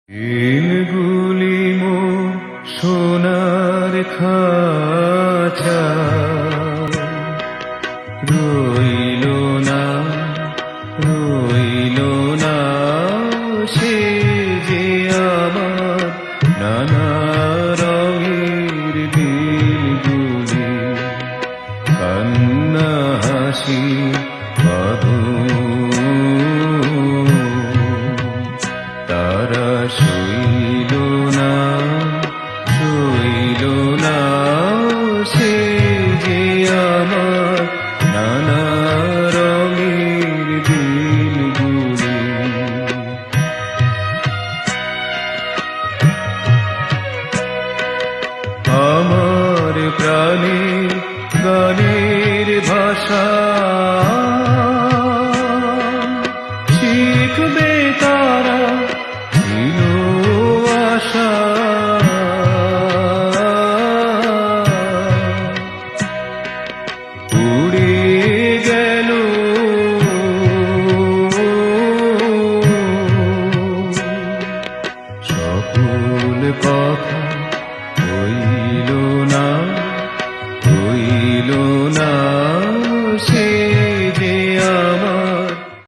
দিনগুলি মোর সোনার খাঁচা রইল না রইল না সে যে আমার নানা রঙের দিনগুলি কান্না হাসি বাঁধন তারা শৈল